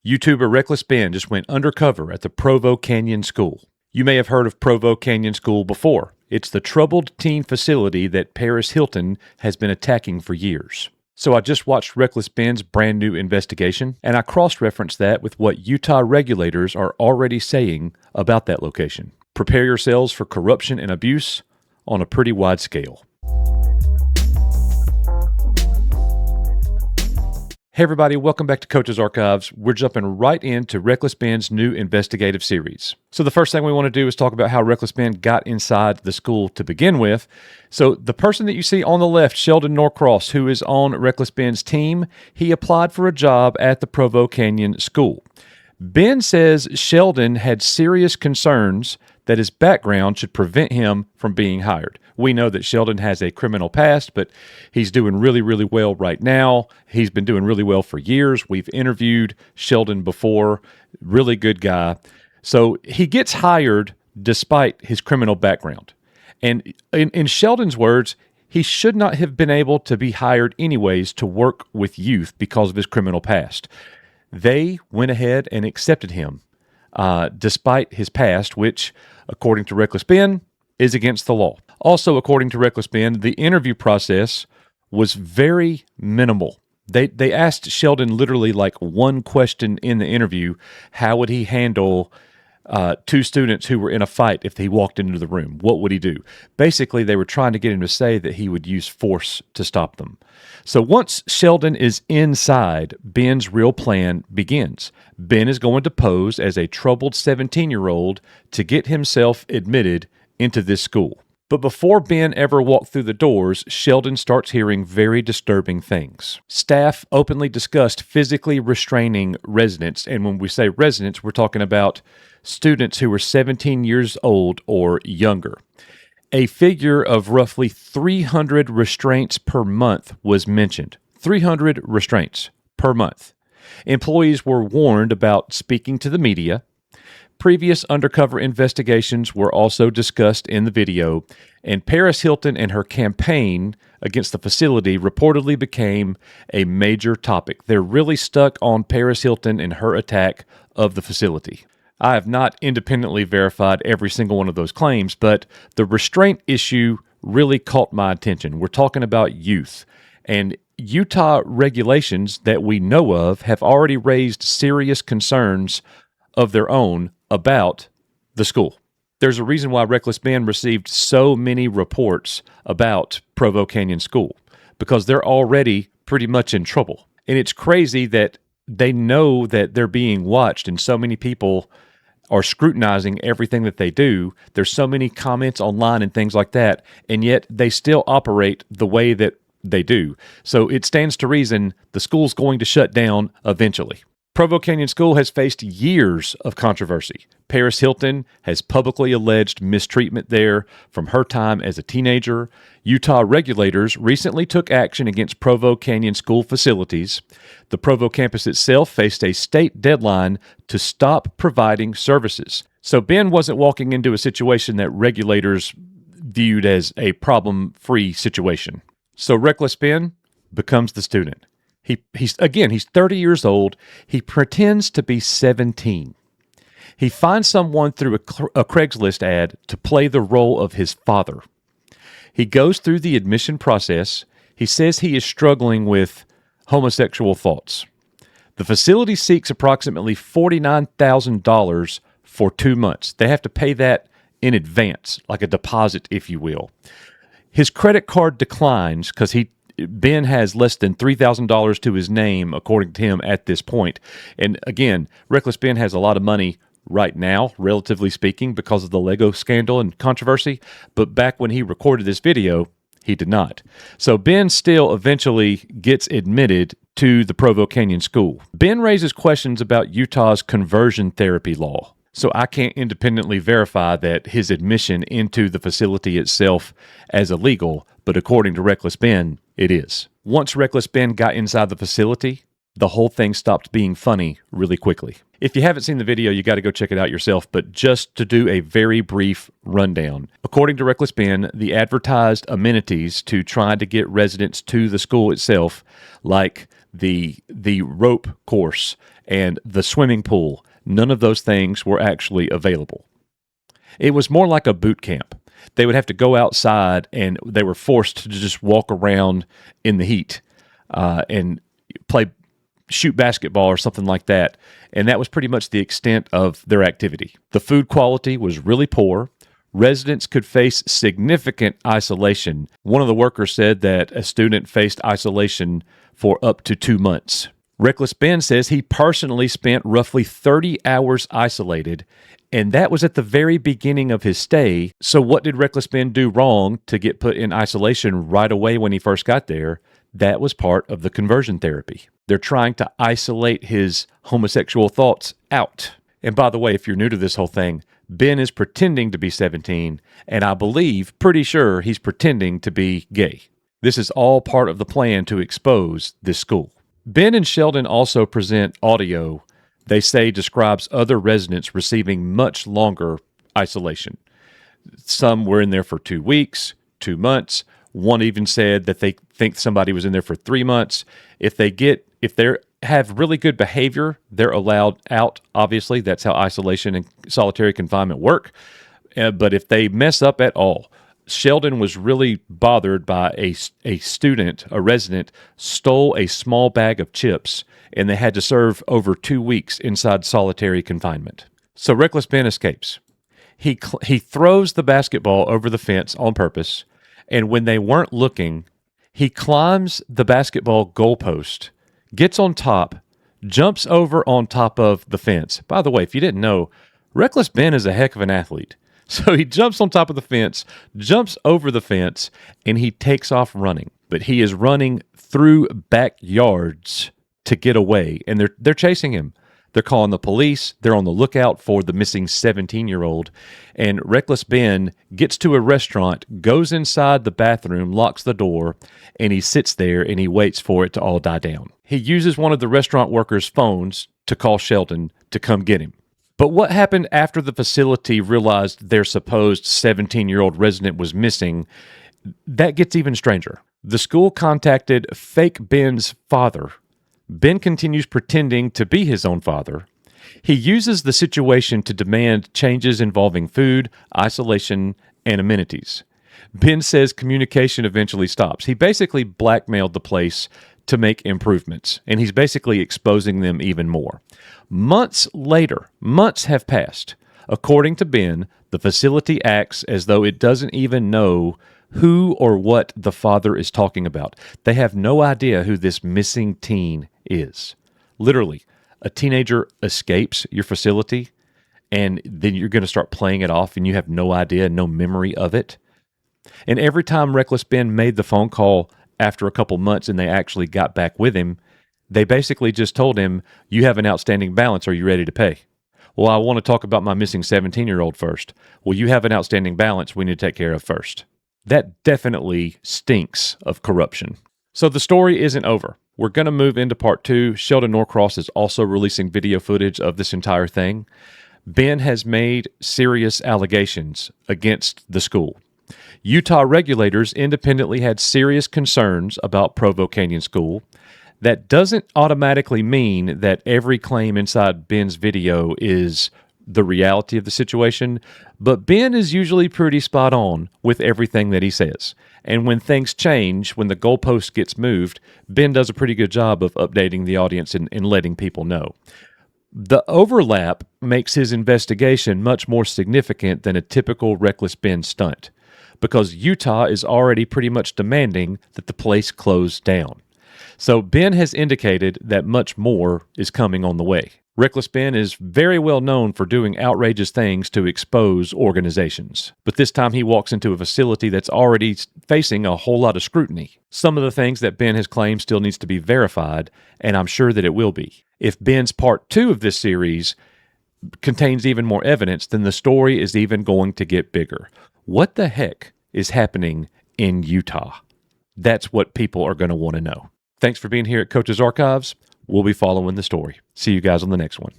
YouTuber Reckless Ben just went undercover at the Provo Canyon School. You may have heard of Provo Canyon School before. It's the troubled teen facility that Paris Hilton has been attacking for years. So I just watched Reckless Ben's brand new investigation, and I cross-referenced that with what Utah regulators are already saying about that location. Prepare yourselves for corruption and abuse on a pretty wide scale. Hey everybody, welcome back to Coach's Archives. We're jumping right into Reckless Ben's new investigative series. So the first thing we want to do is talk about how Reckless Ben got inside the school to begin with. So the person that you see on the left, Sheldon Norcross, who is on Reckless Ben's team, he applied for a job at the Provo Canyon School. Ben says Sheldon had serious concerns that his background should prevent him from being hired. We know that Sheldon has a criminal past, but he's doing really, really well right now. He's been doing really well for years. We've interviewed Sheldon before. Really good guy. So he gets hired despite his criminal background. And in Sheldon's words, he should not have been able to be hired anyways to work with youth because of his criminal past. They went ahead and accepted him despite his past, which, according to Reckless Ben, is against the law. Also, according to Reckless Ben, the interview process was very minimal. They asked Sheldon literally like one question in the interview: how would he handle two students who were in a fight if he walked into the room? What would he do? Basically, they were trying to get him to say that he would use force to stop them. So once Sheldon is inside, Ben's real plan begins. Ben is going to pose as a troubled 17-year-old to get himself admitted into this school. But before Ben ever walked through the doors, Sheldon starts hearing very disturbing things. Staff openly discussed physically restraining residents, and when we say residents, we're talking about students who were 17 years old or younger. A figure of roughly 300 restraints per month was mentioned. 300 restraints per month. Employees were warned about speaking to the media. Previous undercover investigations were also discussed in the video, and Paris Hilton and her campaign against the facility reportedly became a major topic. They're really stuck on Paris Hilton and her attack of the facility. I have not independently verified every single one of those claims, but the restraint issue really caught my attention. We're talking about youth, and Utah regulations that we know of have already raised serious concerns of their own about the school. There's a reason why Reckless Ben received so many reports about Provo Canyon School, because they're already pretty much in trouble. And it's crazy that they know that they're being watched, and so many people are scrutinizing everything that they do. There's so many comments online and things like that, and yet they still operate the way that they do. So it stands to reason the school's going to shut down eventually. Provo Canyon School has faced years of controversy. Paris Hilton has publicly alleged mistreatment there from her time as a teenager. Utah regulators recently took action against Provo Canyon School facilities. The Provo campus itself faced a state deadline to stop providing services. So Ben wasn't walking into a situation that regulators viewed as a problem-free situation. So Reckless Ben becomes the student. He's 30 years old. He pretends to be 17. He finds someone through a Craigslist ad to play the role of his father. He goes through the admission process. He says he is struggling with homosexual thoughts. The facility seeks approximately $49,000 for 2 months. They have to pay that in advance, like a deposit, if you will. His credit card declines because Ben has less than $3,000 to his name, according to him, at this point. And again, Reckless Ben has a lot of money right now, relatively speaking, because of the Lego scandal and controversy. But back when he recorded this video, he did not. So Ben still eventually gets admitted to the Provo Canyon School. Ben raises questions about Utah's conversion therapy law. So I can't independently verify that his admission into the facility itself as illegal, but according to Reckless Ben, it is. Once Reckless Ben got inside the facility, the whole thing stopped being funny really quickly. If you haven't seen the video, you got to go check it out yourself, but just to do a very brief rundown. According to Reckless Ben, the advertised amenities to try to get residents to the school itself, like the rope course, and the swimming pool. None of those things were actually available. It was more like a boot camp. They would have to go outside, and they were forced to just walk around in the heat and shoot basketball or something like that. And that was pretty much the extent of their activity. The food quality was really poor. Residents could face significant isolation. One of the workers said that a student faced isolation for up to 2 months. Reckless Ben says he personally spent roughly 30 hours isolated, and that was at the very beginning of his stay. So what did Reckless Ben do wrong to get put in isolation right away when he first got there? That was part of the conversion therapy. They're trying to isolate his homosexual thoughts out. And by the way, if you're new to this whole thing, Ben is pretending to be 17, and I believe, pretty sure, he's pretending to be gay. This is all part of the plan to expose this school. Ben and Sheldon also present audio they say describes other residents receiving much longer isolation. Some were in there for 2 weeks, 2 months. One even said that they think somebody was in there for 3 months. If they have really good behavior, they're allowed out. Obviously, that's how isolation and solitary confinement work. But if they mess up at all, Sheldon was really bothered by a student, a resident, stole a small bag of chips, and they had to serve over 2 weeks inside solitary confinement. So Reckless Ben escapes. He throws the basketball over the fence on purpose, and when they weren't looking, he climbs the basketball goalpost, gets on top, jumps over on top of the fence. By the way, if you didn't know, Reckless Ben is a heck of an athlete. So he jumps on top of the fence, jumps over the fence, and he takes off running. But he is running through backyards to get away, and they're chasing him. They're calling the police. They're on the lookout for the missing 17-year-old. And Reckless Ben gets to a restaurant, goes inside the bathroom, locks the door, and he sits there and he waits for it to all die down. He uses one of the restaurant workers' phones to call Sheldon to come get him. But what happened after the facility realized their supposed 17-year-old resident was missing, that gets even stranger. The school contacted fake Ben's father. Ben continues pretending to be his own father. He uses the situation to demand changes involving food, isolation, and amenities. Ben says communication eventually stops. He basically blackmailed the place to make improvements, and he's basically exposing them even more. Months later, months have passed. According to Ben, the facility acts as though it doesn't even know who or what the father is talking about. They have no idea who this missing teen is. Literally, a teenager escapes your facility, and then you're going to start playing it off, and you have no idea, no memory of it. And every time Reckless Ben made the phone call after a couple months and they actually got back with him, they basically just told him, you have an outstanding balance. Are you ready to pay? Well, I want to talk about my missing 17-year-old first. Well, you have an outstanding balance we need to take care of first. That definitely stinks of corruption. So the story isn't over. We're going to move into part 2. Sheldon Norcross is also releasing video footage of this entire thing. Ben has made serious allegations against the school. Utah regulators independently had serious concerns about Provo Canyon School. That doesn't automatically mean that every claim inside Ben's video is the reality of the situation, but Ben is usually pretty spot on with everything that he says. And when things change, when the goalpost gets moved, Ben does a pretty good job of updating the audience and letting people know. The overlap makes his investigation much more significant than a typical Reckless Ben stunt, because Utah is already pretty much demanding that the place close down. So Ben has indicated that much more is coming on the way. Reckless Ben is very well known for doing outrageous things to expose organizations. But this time he walks into a facility that's already facing a whole lot of scrutiny. Some of the things that Ben has claimed still needs to be verified, and I'm sure that it will be. If Ben's part 2 of this series contains even more evidence, then the story is even going to get bigger. What the heck is happening in Utah? That's what people are going to want to know. Thanks for being here at Coach's Archives. We'll be following the story. See you guys on the next one.